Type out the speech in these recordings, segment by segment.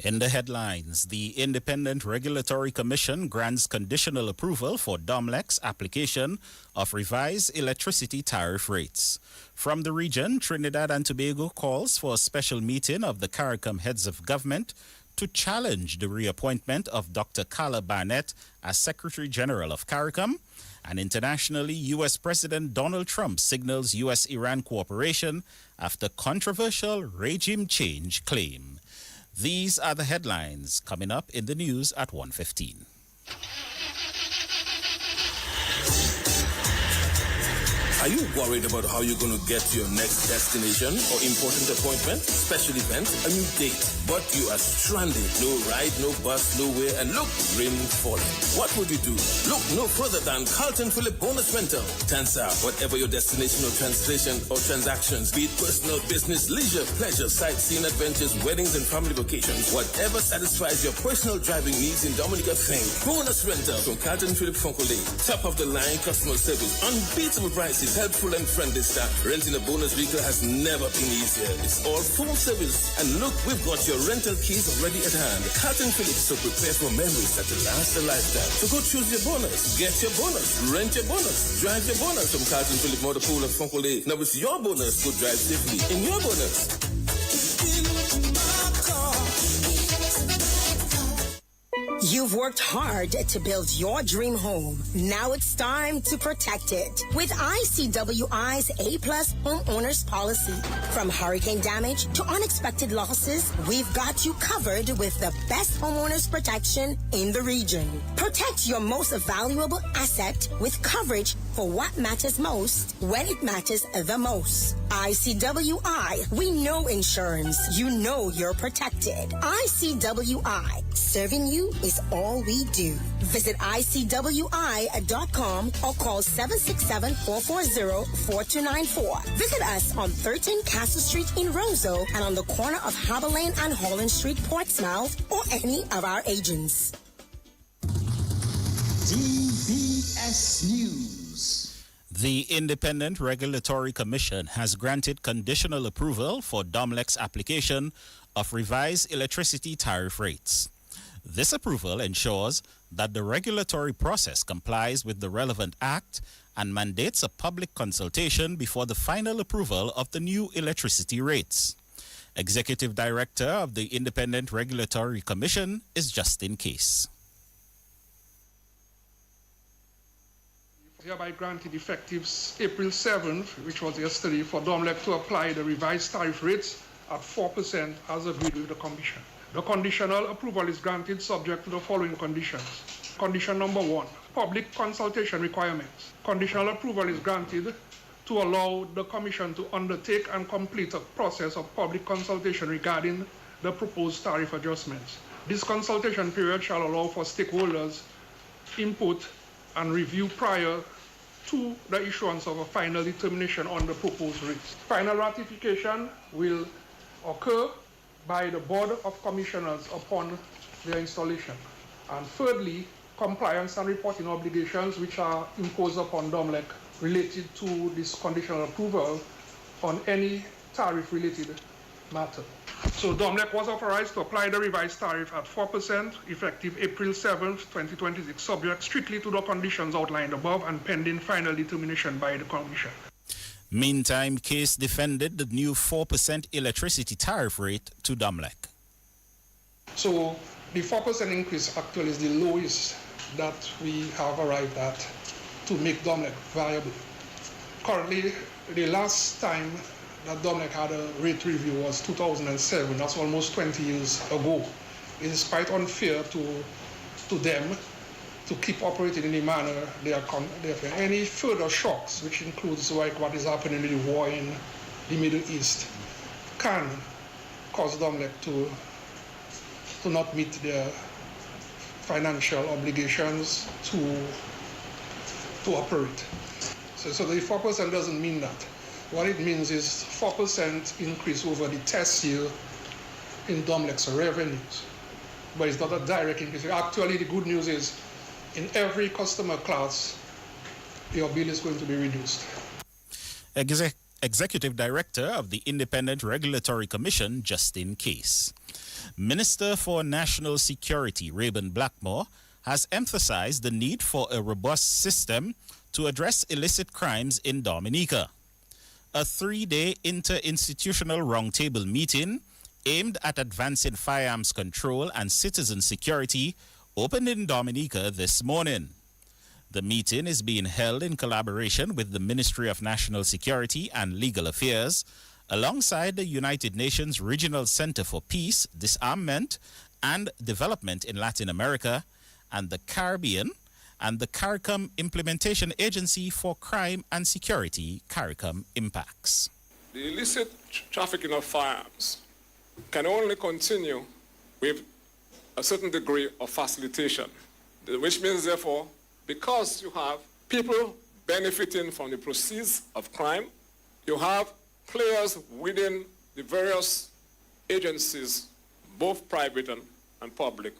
In the headlines, the Independent Regulatory Commission grants conditional approval for DOMLEC's application of revised electricity tariff rates. From the region, Trinidad and Tobago calls for a special meeting of the CARICOM heads of government to challenge the reappointment of Dr. Carla Barnett as Secretary General of CARICOM. And internationally, U.S. President Donald Trump signals U.S.-Iran cooperation after controversial regime change claim. These are the headlines coming up in the news at 1:15. Are you worried about how you're going to get to your next destination or important appointment, special event, a new date, but you are stranded? No ride, no bus, nowhere, and look, rain falling. What would you do? Look no further than Carlton Phillip Bonus Rental. Tansa, whatever your destination or translation or transactions, be it personal, business, leisure, pleasure, sightseeing, adventures, weddings, and family vacations, whatever satisfies your personal driving needs in Dominica, think Bonus Rental from Carlton Phillip Fonkole. Top of the line customer service, unbeatable prices, helpful and friendly staff. Renting a bonus vehicle has never been easier. It's all full service. And look, we've got your rental keys already at hand. Carlton Phillips, so prepare for memories that will last a lifetime. So go choose your bonus, get your bonus, rent your bonus, drive your bonus from Carlton Phillips Motor Pool of Fonkole. Now it's your bonus. Go drive safely in your bonus. You've worked hard to build your dream home. Now it's time to protect it with ICWI's A-Plus Homeowners Policy. From hurricane damage to unexpected losses, we've got you covered with the best homeowners protection in the region. Protect your most valuable asset with coverage for what matters most when it matters the most. ICWI, we know insurance. You know you're protected. ICWI, serving you is all we do. Visit ICWI.com or call 767-440-4294. Visit us on 13 Castle Street in Roseau and on the corner of Harbour Lane and Holland Street, Portsmouth, or any of our agents. DBS News. The Independent Regulatory Commission has granted conditional approval for DOMLEC's application of revised electricity tariff rates. This approval ensures that the regulatory process complies with the relevant act and mandates a public consultation before the final approval of the new electricity rates. Executive Director of the Independent Regulatory Commission is Justin Case. Hereby granted effective April 7th, which was yesterday, for DOMLEC to apply the revised tariff rates at 4% as agreed with the Commission. The conditional approval is granted subject to the following conditions. Condition number 1, public consultation requirements. Conditional approval is granted to allow the Commission to undertake and complete a process of public consultation regarding the proposed tariff adjustments. This consultation period shall allow for stakeholders' input and review prior to the issuance of a final determination on the proposed rates. Final ratification will occur by the Board of Commissioners upon their installation. And thirdly, compliance and reporting obligations which are imposed upon DOMLEC related to this conditional approval on any tariff-related matter. So DOMLEC was authorized to apply the revised tariff at 4% effective April 7th, 2026, subject strictly to the conditions outlined above and pending final determination by the Commission. Meantime, Case defended the new 4% electricity tariff rate to DOMLEC. So the 4% increase actually is the lowest that we have arrived at to make DOMLEC viable. Currently, the last time that DOMLEC had a rate review was 2007. That's almost 20 years ago. It is quite unfair to them to keep operating in the manner they are. Any further shocks, which includes like what is happening in the war in the Middle East, can cause DOMLEC to not meet their financial obligations to operate. So the 4% doesn't mean that. What it means is 4% increase over the test year in DOMLEC's revenues. But it's not a direct increase. Actually, the good news is in every customer class, your bill is going to be reduced. Executive Director of the Independent Regulatory Commission, Justin Case. Minister for National Security Reuben Blackmore has emphasized the need for a robust system to address illicit crimes in Dominica. A 3-day interinstitutional roundtable meeting aimed at advancing firearms control and citizen security opened in Dominica this morning. The meeting is being held in collaboration with the Ministry of National Security and Legal Affairs, alongside the United Nations Regional Center for Peace, Disarmament, and Development in Latin America, and the Caribbean, and the CARICOM Implementation Agency for Crime and Security, CARICOM Impacts. The illicit trafficking of firearms can only continue with a certain degree of facilitation, which means, therefore, because you have people benefiting from the proceeds of crime, you have players within the various agencies, both private and public,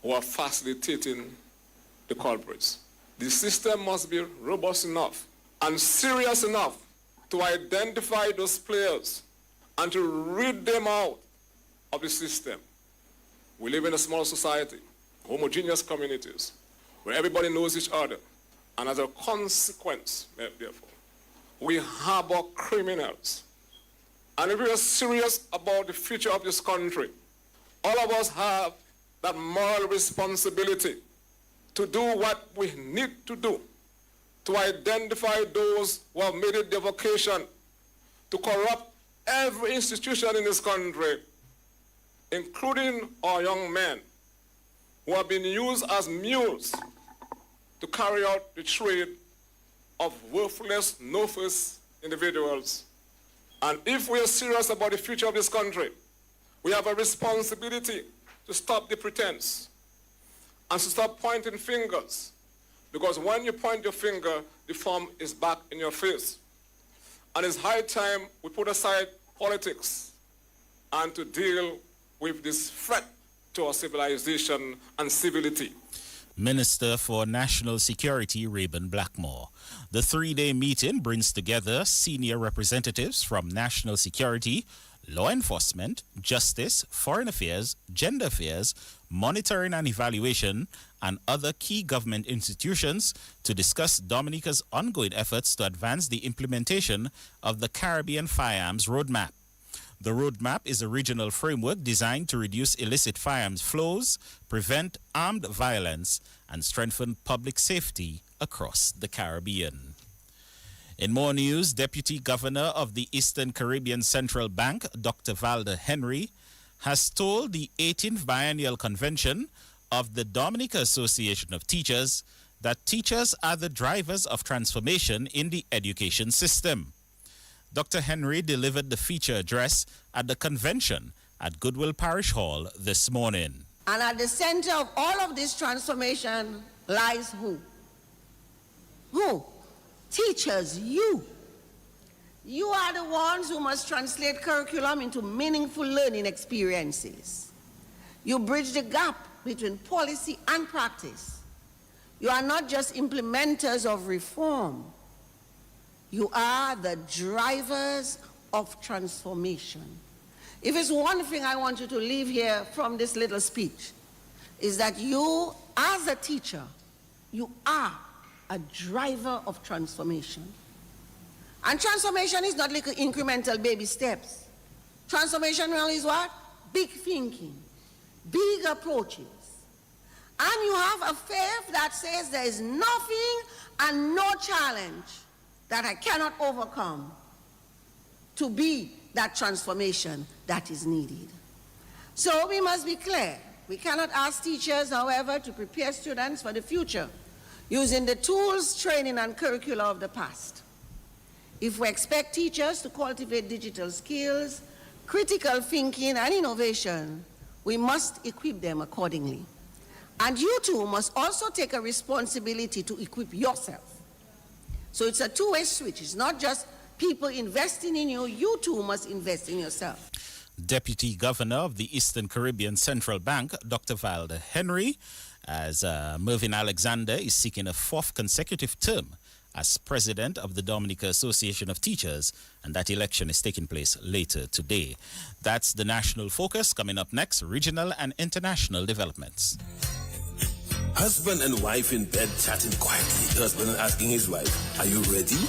who are facilitating the culprits. The system must be robust enough and serious enough to identify those players and to rid them out of the system. We live in a small society, homogeneous communities, where everybody knows each other. And as a consequence, therefore, we harbor criminals. And if we are serious about the future of this country, all of us have that moral responsibility to do what we need to do, to identify those who have made it their vocation to corrupt every institution in this country, including our young men who have been used as mules to carry out the trade of worthless, no-face individuals. And if we are serious about the future of this country, we have a responsibility to stop the pretense and to stop pointing fingers. Because when you point your finger, the thumb is back in your face. And it's high time we put aside politics and to deal with this threat to our civilization and civility. Minister for National Security Reuben Blackmore. The 3-day meeting brings together senior representatives from national security, law enforcement, justice, foreign affairs, gender affairs, monitoring and evaluation, and other key government institutions to discuss Dominica's ongoing efforts to advance the implementation of the Caribbean Firearms Roadmap. The roadmap is a regional framework designed to reduce illicit firearms flows, prevent armed violence, and strengthen public safety across the Caribbean. In more news, Deputy Governor of the Eastern Caribbean Central Bank, Dr. Valda Henry, has told the 18th Biennial Convention of the Dominica Association of Teachers that teachers are the drivers of transformation in the education system. Dr. Henry delivered the feature address at the convention at Goodwill Parish Hall this morning. And at the center of all of this transformation lies who? Who? Teachers, you. You are the ones who must translate curriculum into meaningful learning experiences. You bridge the gap between policy and practice. You are not just implementers of reform. You are the drivers of transformation. If it's one thing I want you to leave here from this little speech, is that you, as a teacher, you are a driver of transformation. And transformation is not like incremental baby steps. Transformation really is what? Big thinking, big approaches. And you have a faith that says there is nothing and no challenge that I cannot overcome to be that transformation that is needed. So we must be clear. We cannot ask teachers, however, to prepare students for the future using the tools, training, and curricula of the past. If we expect teachers to cultivate digital skills, critical thinking, and innovation, we must equip them accordingly. And you too must also take a responsibility to equip yourself. So it's a two-way switch. It's not just people investing in you. You too must invest in yourself. Deputy Governor of the Eastern Caribbean Central Bank, Dr. Valda Henry, as Mervyn Alexander is seeking a 4th consecutive term as president of the Dominica Association of Teachers, and that election is taking place later today. That's the national focus. Coming up next, regional and international developments. Husband and wife in bed chatting quietly. Husband asking his wife, "Are you ready?"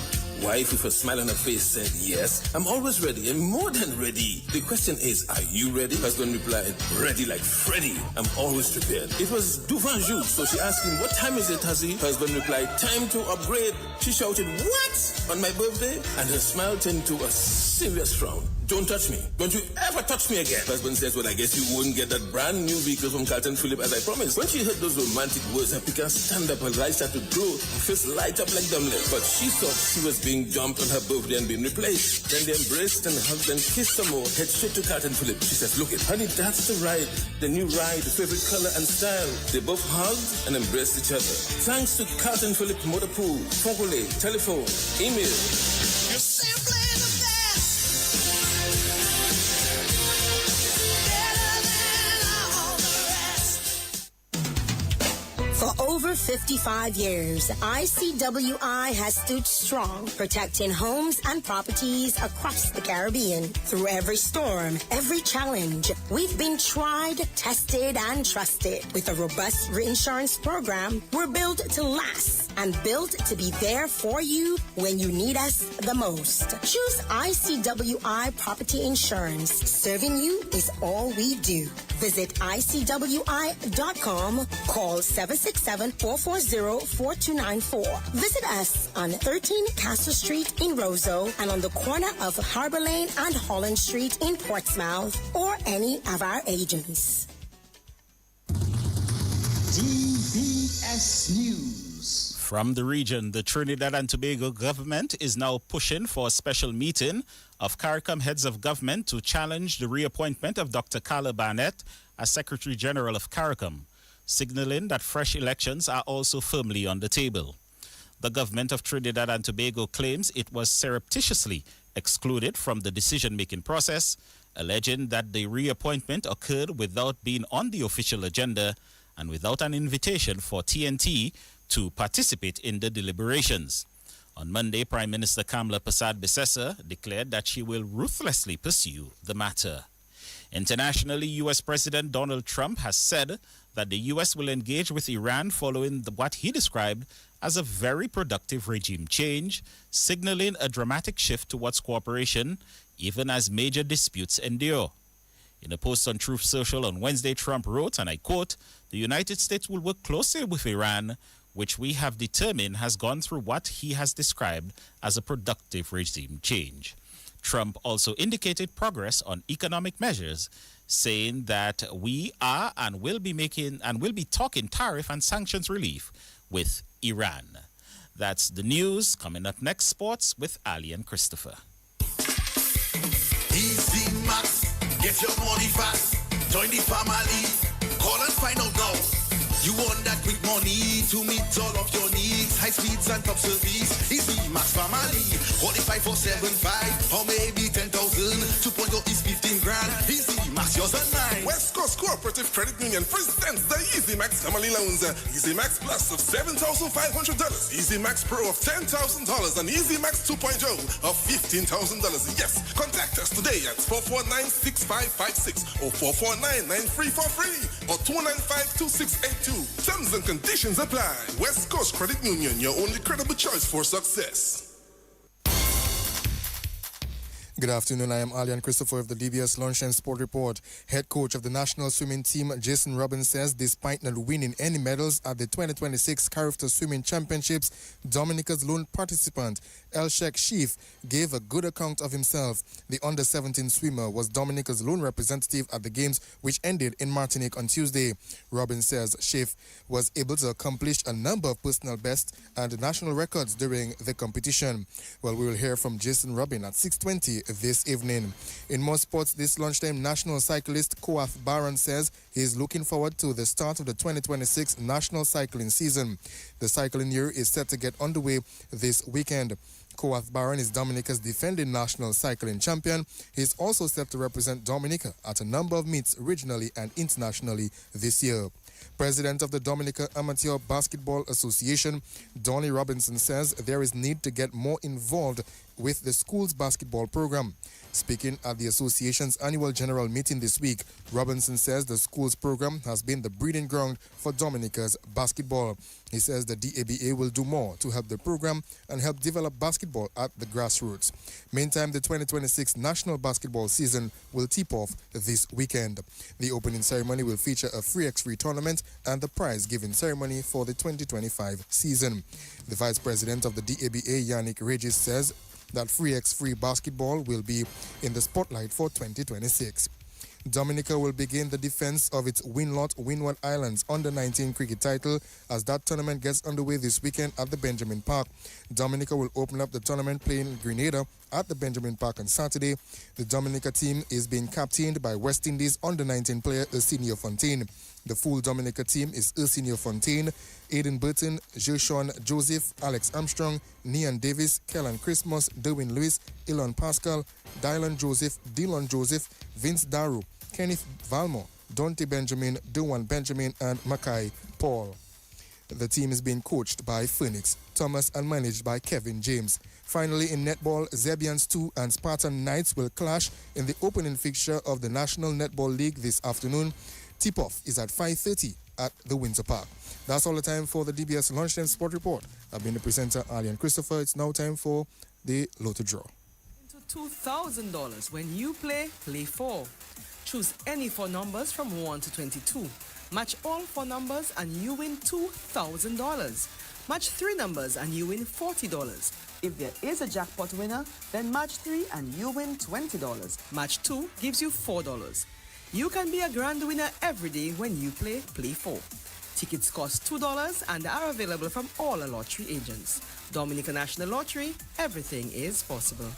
Wife with a smile on her face said, "Yes, I'm always ready and more than ready." The question is, are you ready? Husband replied, "Ready like Freddy. I'm always prepared." It was Duvan Jour, so she asked him, "What time is it, Huzzy?" Husband replied, "Time to upgrade." She shouted, "What? On my birthday?" And her smile turned to a serious frown. "Don't touch me. Don't you ever touch me again." Husband says, "Well, I guess you wouldn't get that brand new vehicle from Carlton Phillip as I promised." When she heard those romantic words, her picker stand up, her eyes started to glow, her face light up like dumbness. But she thought she was being dumped on her birthday and being replaced. Then they embraced and hugged and kissed some more. Head straight to Carlton Phillip. She says, "Look it, honey, that's the ride. The new ride, the favorite color and style." They both hugged and embraced each other. Thanks to Carlton Phillip Motor Pool, phone call, telephone, email. You're simply the best. For over 55 years, ICWI has stood strong, protecting homes and properties across the Caribbean. Through every storm, every challenge, we've been tried, tested, and trusted. With a robust reinsurance program, we're built to last and built to be there for you when you need us the most. Choose ICWI Property Insurance. Serving you is all we do. Visit ICWI.com. Call 767-440-4294. Visit us on 13 Castle Street in Roseau and on the corner of Harbor Lane and Holland Street in Portsmouth, or any of our agents. DBS News. From the region, the Trinidad and Tobago government is now pushing for a special meeting of CARICOM heads of government to challenge the reappointment of Dr. Carla Barnett as Secretary General of CARICOM, signaling that fresh elections are also firmly on the table. The government of Trinidad and Tobago claims it was surreptitiously excluded from the decision-making process, alleging that the reappointment occurred without being on the official agenda and without an invitation for TNT to participate in the deliberations. On Monday, Prime Minister Kamla Persad-Bissessar declared that she will ruthlessly pursue the matter. Internationally, U.S. President Donald Trump has said that the U.S. will engage with Iran following what he described as a very productive regime change, signaling a dramatic shift towards cooperation, even as major disputes endure. In a post on Truth Social on Wednesday, Trump wrote, and I quote, "The United States will work closely with Iran, which we have determined has gone through what he has described as a productive regime change." Trump also indicated progress on economic measures, saying that we are and will be talking tariff and sanctions relief with Iran. That's the news. Coming up next, sports with Ali and Christopher. Easy Max, get your money fast. Join the family. Call and find out now. You want that quick money to meet all of your needs. High speeds and top service. Easy Max family. Qualify for 7.5 or maybe 10,000. 2.0 is 15 grand. Easy Max, yours and mine. West Coast Cooperative Credit Union presents the Easy Max Family Loans. Easy Max Plus of $7,500. Easy Max Pro of $10,000. And Easy Max 2.0 of $15,000. Yes, contact us today at 449-6556 or 449-9343 or 295-2682. Terms and conditions apply. West Coast Credit Union, your only credible choice for success. Good afternoon, I am Alian Christopher of the DBS Lunch and Sport Report. Head coach of the national swimming team, Jason Robbins, says despite not winning any medals at the 2026 Carifta Swimming Championships, Dominica's lone participant, Elshek Sheaf, gave a good account of himself. The under-17 swimmer was Dominica's lone representative at the games, which ended in Martinique on Tuesday. Robbins says Sheaf was able to accomplish a number of personal bests and national records during the competition. Well, we will hear from Jason Robbins at 6:20 this evening. In more sports, this lunchtime, national cyclist Koaf Baron says he is looking forward to the start of the 2026 national cycling season. The cycling year is set to get underway this weekend. Koaf Baron is Dominica's defending national cycling champion. He is also set to represent Dominica at a number of meets regionally and internationally this year. President of the Dominica Amateur Basketball Association, Donnie Robinson, says there is need to get more involved with the school's basketball program. Speaking at the association's annual general meeting this week, Robinson says the school's program has been the breeding ground for Dominica's basketball. He says the DABA will do more to help the program and help develop basketball at the grassroots. Meantime, the 2026 national basketball season will tip off this weekend. The opening ceremony will feature a free tournament and the prize-giving ceremony for the 2025 season. The vice president of the DABA, Yannick Regis, says that free basketball will be in the spotlight for 2026. Dominica will begin the defense of its Windward Islands under-19 cricket title as that tournament gets underway this weekend at the Benjamin Park. Dominica will open up the tournament playing Grenada at the Benjamin Park on Saturday. The Dominica team is being captained by West Indies under-19 player Arsenio Fontaine. The full Dominica team is Arsenio Fontaine, Aidan Burton, Gershon Joseph, Alex Armstrong, Nian Davis, Kellan Christmas, Derwin Lewis, Elon Pascal, Dylan Joseph, Vince Daru, Kenneth Valmore, Dante Benjamin, Dewan Benjamin, and Mackay Paul. The team is being coached by Phoenix Thomas and managed by Kevin James. Finally, in netball, Zebians 2 and Spartan Knights will clash in the opening fixture of the National Netball League this afternoon. Tip-off is at 5:30 at the Windsor Park. That's all the time for the DBS Lunchtime Sport Report. I've been the presenter, Alian Christopher. It's now time for the Lotto Draw. Into $2,000 when you play 4. Choose any 4 numbers from 1 to 22. Match all 4 numbers and you win $2,000. Match 3 numbers and you win $40. If there is a jackpot winner, then match 3 and you win $20. Match 2 gives you $4. You can be a grand winner every day when you play 4. Tickets cost $2 and are available from all lottery agents. Dominica National Lottery, everything is possible.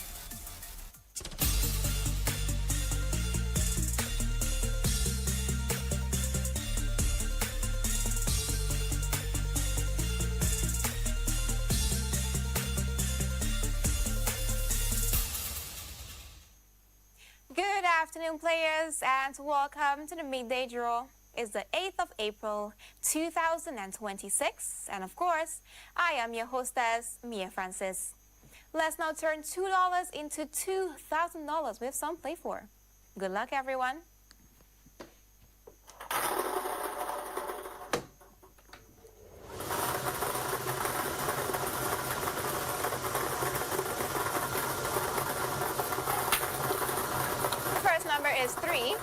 Good afternoon, players, and welcome to the midday draw. It's the 8th of April, 2026, and of course, I am your hostess, Mia Francis. Let's now turn $2 into $2,000 with some Play 4. Good luck, everyone. Is 3.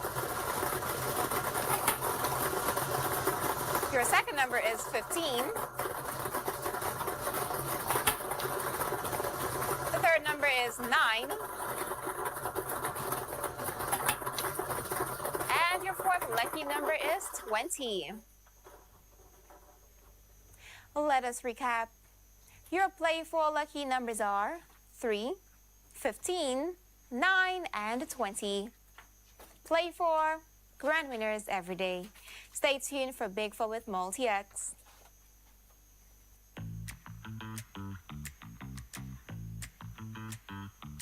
Your second number is 15. The third number is 9. And your fourth lucky number is 20. Let us recap. Your Play 4 lucky numbers are 3, 15, 9, and 20. Play 4, grand winners every day. Stay tuned for Big 4 with Multi-X.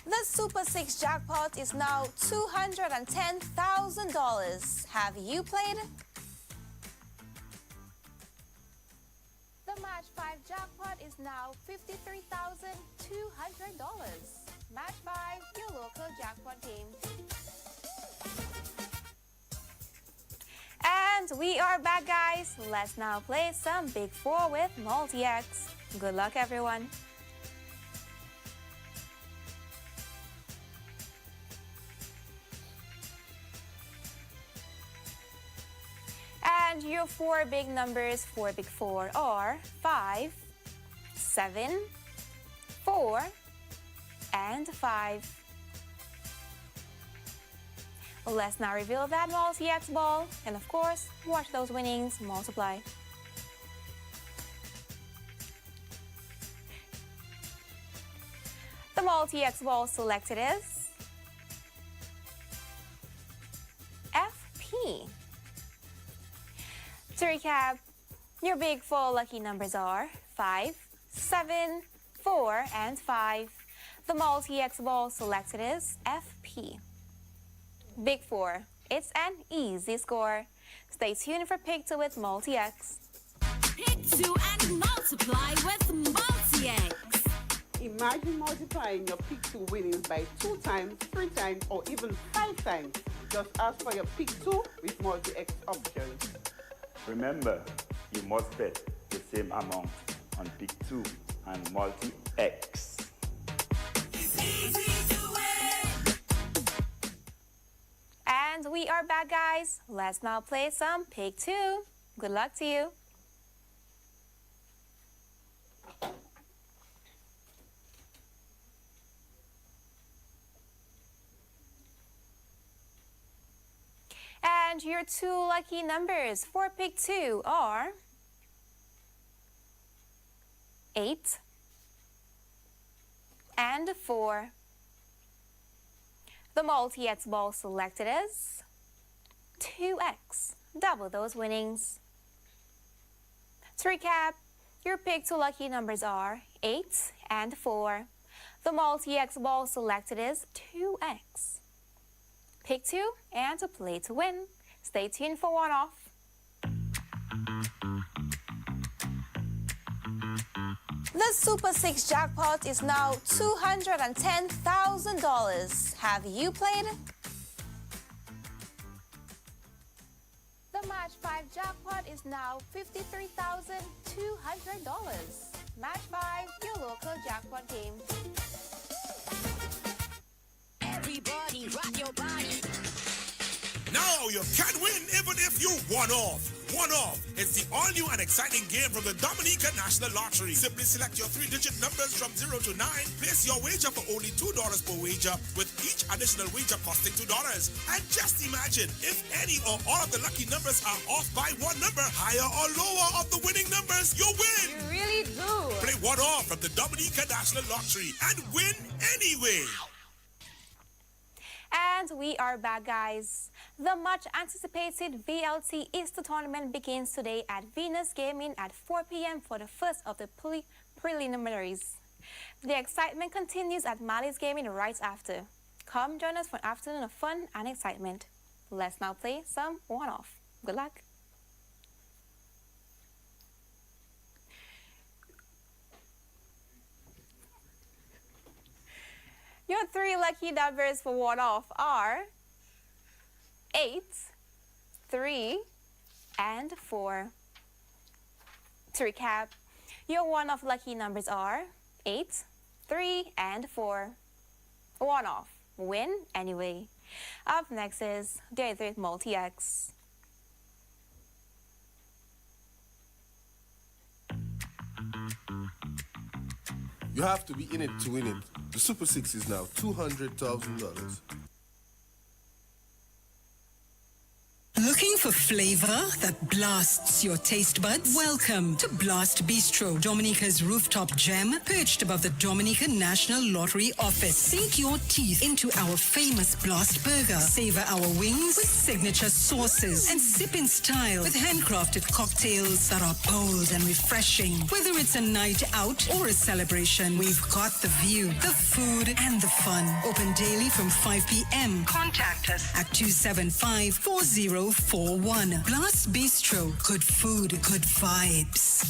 The Super 6 jackpot is now $210,000. Have you played? The Match 5 jackpot is now $53,200. Match 5, your local jackpot game. And we are back, guys. Let's now play some Big 4 with Multi-X. Good luck, everyone. And your 4 big numbers for Big 4 are 5, 7, 4, and 5. Let's now reveal that Multi-X ball, and of course, watch those winnings multiply. The Multi-X ball selected is FP. To recap, your Big 4 lucky numbers are 5, 7, 4, and 5. The Multi-X ball selected is FP. Big 4, it's an easy score. Stay tuned for Pick 2 with Multi-X. Pick 2 and multiply with Multi-X. Imagine multiplying your Pick 2 winnings by 2 times, 3 times, or even 5 times. Just ask for your Pick 2 with Multi-X options. Remember, you must bet the same amount on Pick 2 and Multi-X. It's easy to win. And we are back, guys. Let's now play some Pick 2. Good luck to you. And your 2 lucky numbers for Pick 2 are 8 and 4. The Multi-X ball selected is 2X. Double those winnings. To recap, your Pick 2 lucky numbers are 8 and 4. The Multi-X ball selected is 2X. Pick 2 and to play to win. Stay tuned for one off. The Super 6 jackpot is now $210,000. Have you played? The Match 5 jackpot is now $53,200. Match 5, your local jackpot game. Everybody rock your body. Now you can win even if you one off. One off. It's the all-new and exciting game from the Dominica National Lottery. Simply select your 3-digit numbers from 0 to 9. Place your wager for only $2 per wager, with each additional wager costing $2. And just imagine, if any or all of the lucky numbers are off by one number, higher or lower of the winning numbers, you win. You really do. Play one off from the Dominica National Lottery and win anyway. And we are back, guys. The much anticipated VLT Easter tournament begins today at Venus Gaming at 4 p.m. for the first of the preliminaries. The excitement continues at Mali's Gaming right after. Come join us for an afternoon of fun and excitement. Let's now play some one-off. Good luck. Your 3 lucky numbers for one-off are 8, 3, and 4. To recap, your one-off lucky numbers are 8, 3, and 4. One-off. Win anyway. Up next is the Multi-X. You have to be in it to win it. The Super 6 is now $200,000. Looking for flavor that blasts your taste buds? Welcome to Blast Bistro, Dominica's rooftop gem, perched above the Dominica National Lottery office. Sink your teeth into our famous Blast Burger. Savor our wings with signature sauces and sip in style with handcrafted cocktails that are bold and refreshing. Whether it's a night out or a celebration, we've got the view, the food, and the fun. Open daily from 5 p.m. Contact us at 275-4041. Blast Bistro. Good food, good vibes.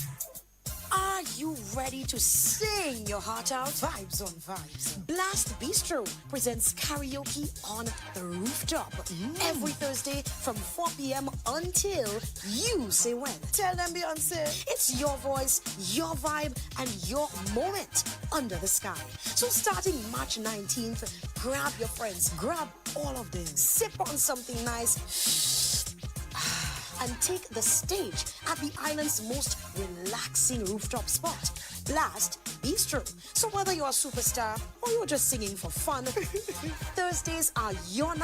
Are you ready to sing your heart out? Vibes on vibes. Blast Bistro presents karaoke on the rooftop every Thursday from 4 p.m. until you say when. Tell them, Beyonce, it's your voice, your vibe, and your moment under the sky. So starting March 19th, grab your friends, grab all of them, sip on something nice, and take the stage at the island's most relaxing rooftop spot, Blast Bistro. So whether you're a superstar or you're just singing for fun, Thursdays are your night.